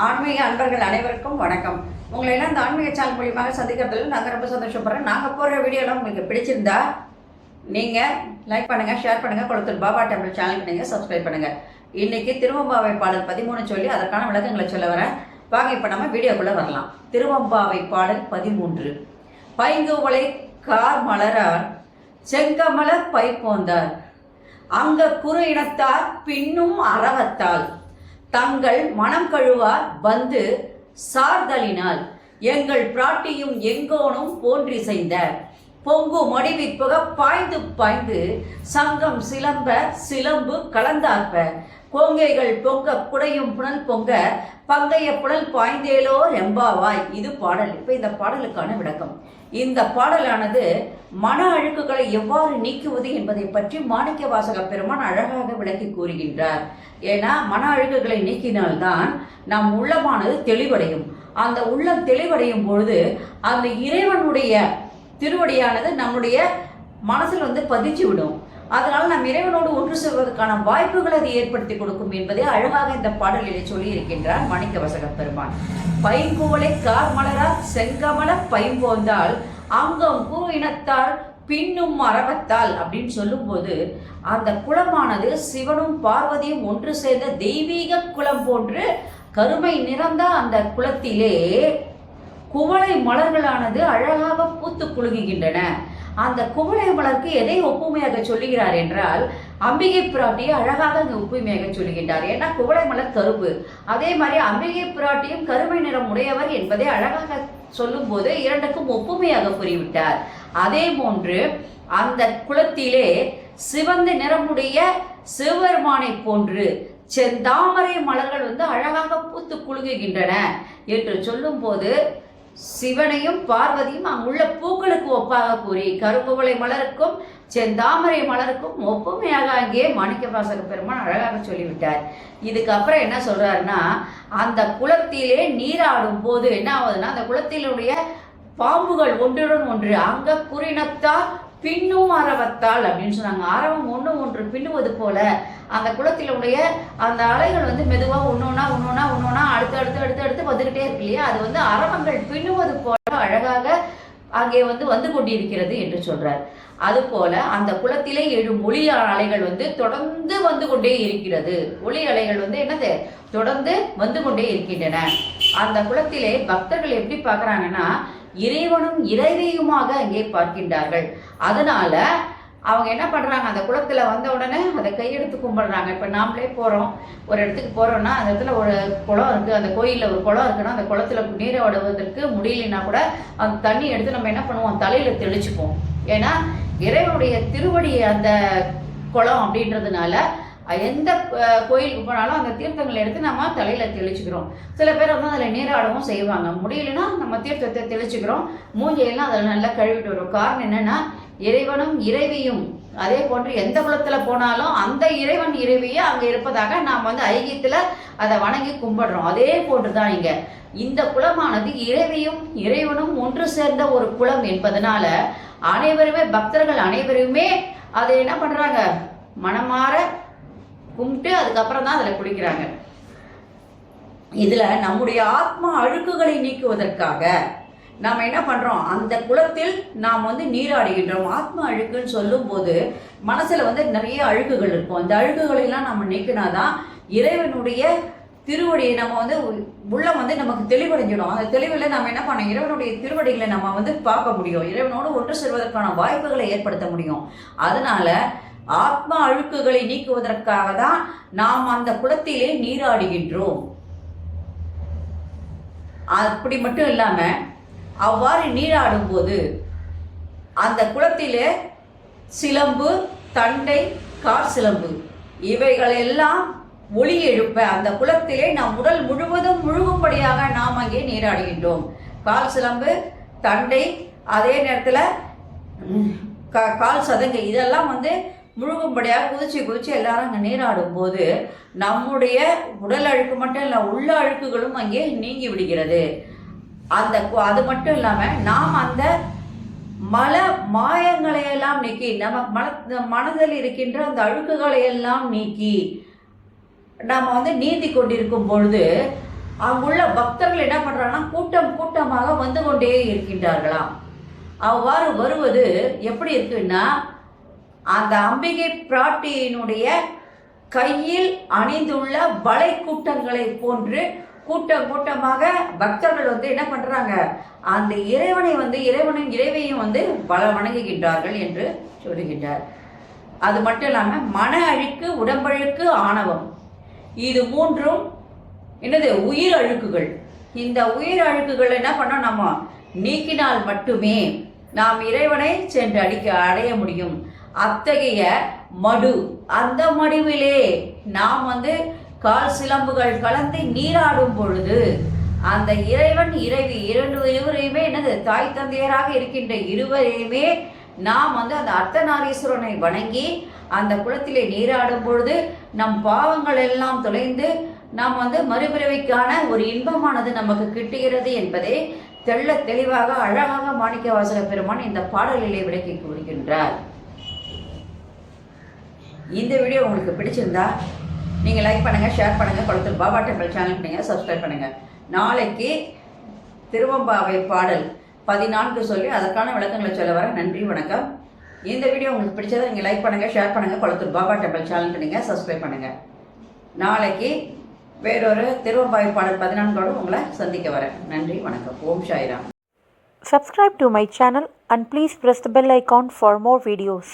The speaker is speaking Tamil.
ஆன்மீக அன்பர்கள் அனைவருக்கும் வணக்கம். உங்களை எல்லாம் இந்த ஆன்மீக சேனல் மூலியமாக சந்திக்கிறதுல நாங்கள் ரொம்ப சந்தோஷப்படுறோம். நாங்கள் போடுற வீடியோலாம் உங்களுக்கு பிடிச்சிருந்தா நீங்கள் லைக் பண்ணுங்கள், ஷேர் பண்ணுங்கள், குளத்தூர் பாபா டெம்பிள் சேனலுக்கு நீங்கள் சப்ஸ்கிரைப் பண்ணுங்கள். இன்றைக்கி திருவம்பாவை பாடல் 13 சொல்லி அதற்கான விளக்கங்களை சொல்ல வரேன். வாங்க இப்போ நம்ம வீடியோக்குள்ளே வரலாம். திருவம்பாவை பாடல் 13. பைங்குவளை கார் மலரார் செங்கமல பை போந்தார் அங்க குறு இனத்தார் பின்னும் அறவத்தால் தங்கள் மனம் கழுவார் வந்து சார்தலினால் எங்கள் பிராட்டியும் எங்கோனும் போன்றிசைந்த பொங்கு மடிவிற்புக பாய்ந்து பாய்ந்து சங்கம் சிலம்ப சிலம்பு கலந்தார்ப்ப கோங்கைகள் பொங்க குடையும் புனல் பொங்க பங்கைய புனல் பாய்ந்தேலோ ரெம்பாவாய். இது பாடல். இப்போ இந்த பாடலுக்கான விளக்கம். இந்த பாடலானது மன அழுக்குகளை எவ்வாறு நீக்குவது என்பதை பற்றி மாணிக்கவாசக பெருமான் அழகாக விளக்கி கூறுகின்றார். ஏன்னா மன அழுக்குகளை நீக்கினால்தான் நம் உள்ளமானது தெளிவடையும். அந்த உள்ளம் தெளிவடையும் பொழுது அந்த இறைவனுடைய திருவடியானது நம்முடைய மனசில் பதிச்சு விடும். அதனால நம் இறைவனோடு ஒன்று செல்வதற்கான வாய்ப்புகளை அது ஏற்படுத்தி கொடுக்கும் என்பதை அழகாக இந்த பாடலிலே சொல்லி இருக்கின்றார் மாணிக்கவாசக பெருமான். பைங்குவளை கார் மலரார் செங்கமல பைம்போந்தால் அங்கம் கூ இனத்தால் பின்னும் அறவத்தால் அப்படின்னு சொல்லும்போது அந்த குளமானது சிவனும் பார்வதியும் ஒன்று சேர்ந்த தெய்வீக குளம் போன்று கருமை நிறந்த அந்த குளத்திலே குவளை மலர்களானது அழகாக பூத்து குலுங்குகின்றன. அந்த குவளை மலருக்கு எதை ஒப்புமையாக சொல்லுகிறார் என்றால் அம்பிகை பிராட்டியை அழகாக அங்கு ஒப்புமையாக சொல்லுகின்றார். ஏன்னா குவளை மலர் கருப்பு, அதே மாதிரி அம்பிகை பிராட்டியும் கருமை நிறம் உடையவர் என்பதை அழகாக சொல்லும் போது இரண்டுக்கும் ஒப்புமையாக கூறிவிட்டார். அதே போன்று அந்த குளத்திலே சிவந்த நிறமுடைய சிவபெருமானை போன்று செந்தாமரை மலர்கள் அழகாக பூத்து குலுங்குகின்றன என்று சொல்லும் போது சிவனையும் பார்வதியும் அங்குள்ள பூக்களுக்கு ஒப்பாக கூறி கருங்குவளை மலருக்கும் செந்தாமரை மலருக்கும் ஒப்புமையாக அங்கே மாணிக்கவாசக பெருமான் அழகாக சொல்லிவிட்டார். இதுக்கு அப்புறம் என்ன சொல்றாருன்னா, அந்த குளத்திலே நீராடும் போது என்ன ஆகுதுன்னா அந்த குளத்தினுடைய பாம்புகள் ஒன்றுடன் ஒன்று அங்க குறினத்தால் பின்னும் அறவத்தால் அப்படின்னு சொன்னாங்க. ஆரவம் ஒன்று ஒன்று பின்னுவது போல அந்த குளத்தினுடைய அந்த அலைகள் மெதுவாக ஒன்னொன்னா அடுத்து அடுத்து அடுத்து அடுத்து வந்துகிட்டே இருக்கு இல்லையா, அது அரவங்கள் பின்னுவது போல அழகாக அங்கே வந்து கொண்டிருக்கிறது என்று சொல்றார். அது போல அந்த குளத்திலே எழும் ஒளி அலைகள் தொடர்ந்து வந்து கொண்டே இருக்கிறது. ஒளி அலைகள் என்னது தொடர்ந்து வந்து கொண்டே இருக்கின்றன. அந்த குளத்திலே பக்தர்கள் எப்படி பார்க்கறாங்கன்னா இறைவனும் இறைவியுமாக அங்கே பார்க்கின்றார்கள். அதனால அவங்க என்ன பண்றாங்க, அந்த குளத்துல வந்த உடனே அதை கையெடுத்து கும்பிடுறாங்க. இப்ப நாமளே போறோம், ஒரு இடத்துக்கு போறோம்னா அந்த இடத்துல ஒரு குளம் இருக்கு, அந்த கோயில்ல ஒரு குளம் இருக்குன்னா அந்த குளத்துல நீரை விடுவதற்கு முடியலன்னா கூட அந்த தண்ணி எடுத்து நம்ம என்ன பண்ணுவோம், தலையில தெளிச்சுப்போம். ஏன்னா இறைவனுடைய திருவடி அந்த குளம் அப்படின்றதுனால எந்த கோயிலுக்கு போனாலும் அந்த தீர்த்தங்களை எடுத்து நம்ம தலையில தெளிச்சுக்கிறோம். சில பேர் அதில் நீராடவும் செய்வாங்க. முடியலன்னா நம்ம தீர்த்தத்தை தெளிச்சுக்கிறோம், மூஞ்சையெல்லாம் அதில் நல்லா கழுவிட்டு வரும். காரணம் என்னன்னா இறைவனும் இறைவியும் அதே போன்று எந்த குலத்துல போனாலும் அந்த இறைவன் இறைவியை அங்க இருப்பதாக நாம் ஐகியத்துல அதை வணங்கி கும்பிடுறோம். அதே போன்றுதான் இங்க இந்த குலமானது இறைவியும் இறைவனும் ஒன்று சேர்ந்த ஒரு குலம் என்பதனால அனைவருமே பக்தர்கள் அனைவருமே அதை என்ன பண்றாங்க, மனமாற கும்பிட்டு அதுக்கப்புறம் தான் அதில் குளிக்கிறாங்க. இதுல நம்முடைய ஆத்மா அழுக்குகளை நீக்குவதற்காக நாம் என்ன பண்றோம், அந்த குளத்தில் நாம் நீராடுகின்றோம். ஆத்மா அழுக்குன்னு சொல்லும் போது மனசுல நிறைய அழுக்குகள் இருக்கும். அந்த அழுக்குகளை எல்லாம் நம்ம நீக்கினாதான் இறைவனுடைய திருவடியை நம்ம உள்ள நமக்கு தெளிவடைஞ்சிடும். அந்த தெளிவில் நம்ம என்ன பண்ணோம், இறைவனுடைய திருவடிகளை நம்ம பார்க்க முடியும், இறைவனோடு ஒன்று செல்வதற்கான வாய்ப்புகளை ஏற்படுத்த முடியும். அதனால ஆத்மா அழுக்குகளை நீக்குவதற்காக தான் நாம் அந்த குளத்திலே நீராடுகின்றோம். அப்படி மட்டும் இல்லாம அவ்வாறு நீராடும் போது அந்த குளத்திலே சிலம்பு, தண்டை, கார் சிலம்பு இவைகளெல்லாம் ஒளி எழுப்ப அந்த குளத்திலே நம் உடல் முழுவதும் முழுகும்படியாக நாம் அங்கே நீராடுகின்றோம். கால் சிலம்பு, தண்டை, அதே நேரத்தில் கால் சதங்கை இதெல்லாம் முழுகும்படியாக குதிச்சு எல்லாரும் அங்கே நீராடும் போது நம்முடைய உடல் அழுக்கு மட்டும் இல்லை, உள்ள அழுக்குகளும் அங்கே நீங்கி விடுகிறது. அது மட்டும் இல்லாமல் நாம் அந்த மல மாயங்களையெல்லாம் நீக்கி நம்ம மனதில் இருக்கின்ற அந்த அழுக்குகளை எல்லாம் நீக்கி நாம் நீந்தி கொண்டிருக்கும் பொழுது அங்குள்ள பக்தர்கள் என்ன பண்ணுறாங்கன்னா கூட்டம் கூட்டமாக வந்து கொண்டே இருக்கின்றார்களாம். அவ்வாறு வருவது எப்படி இருக்குன்னா, அந்த அம்பிகை பிராட்டியினுடைய கையில் அணிந்துள்ள வளை கூட்டங்களை போன்று கூட்டம் கூட்டமாக பக்தர்கள் வந்து என்ன பண்ணுறாங்க, அந்த இறைவனை வந்து இறைவையும் வந்து வணங்குகின்றார்கள் என்று சொல்லுகின்றார். அது மட்டும் இல்லாமல் மன அழுக்கு, உடம்பழுக்கு, ஆணவம், இது மூன்றும் என்னது உயிர் அழுக்குகள். இந்த உயிர் அழுக்குகள் என்ன பண்ணோம், நம்ம நீக்கினால் மட்டுமே நாம் இறைவனை சென்று அடைய முடியும். அத்தகைய மடு, அந்த மடுவிலே நாம் வந்து கால் சிலம்புகள் கலந்து நீராடும் பொழுது அந்த இறைவன் இறைவி இருவரையுமே என்னது தாய் தந்தையராக இருக்கின்ற இருவரையுமே நாம் வந்து அந்த அர்த்தநாரீஸ்வரனை வணங்கி அந்த குளத்திலே நீராடும் பொழுது நம் பாவங்கள் எல்லாம் தொலைந்து நாம் வந்து மறுபிறவிக்கான ஒரு இன்பமானது நமக்கு கிட்டுகிறது என்பதை தெள்ள தெளிவாக அழகாக மாணிக்கவாசக பெருமான் இந்த பாடலிலே விளக்கி கூறுகின்றார். இந்த வீடியோ உங்களுக்கு பிடிச்சிருந்தா நீங்கள் லைக் பண்ணுங்கள், ஷேர் பண்ணுங்கள், குளத்தூர் பாபா டெம்பிள் சேனல் நீங்கள் சப்ஸ்கிரைப் பண்ணுங்கள். நாளைக்கு திருவம்பாவை பாடல் 14 சொல்லி அதற்கான விளக்கங்களை சொல்ல வர. நன்றி, வணக்கம். இந்த வீடியோ உங்களுக்கு பிடிச்சதை நீங்கள் லைக் பண்ணுங்கள், ஷேர் பண்ணுங்கள், குளத்தூர் பாபா டெம்பிள் சேனலுக்கு நீங்கள் சப்ஸ்கிரைப் பண்ணுங்கள். நாளைக்கு வேறொரு திருவம்பாவை பாடல் 14 உங்களை சந்திக்க வரேன். நன்றி, வணக்கம். ஓம் Sairam. Subscribe to my channel and please press the bell icon for more videos.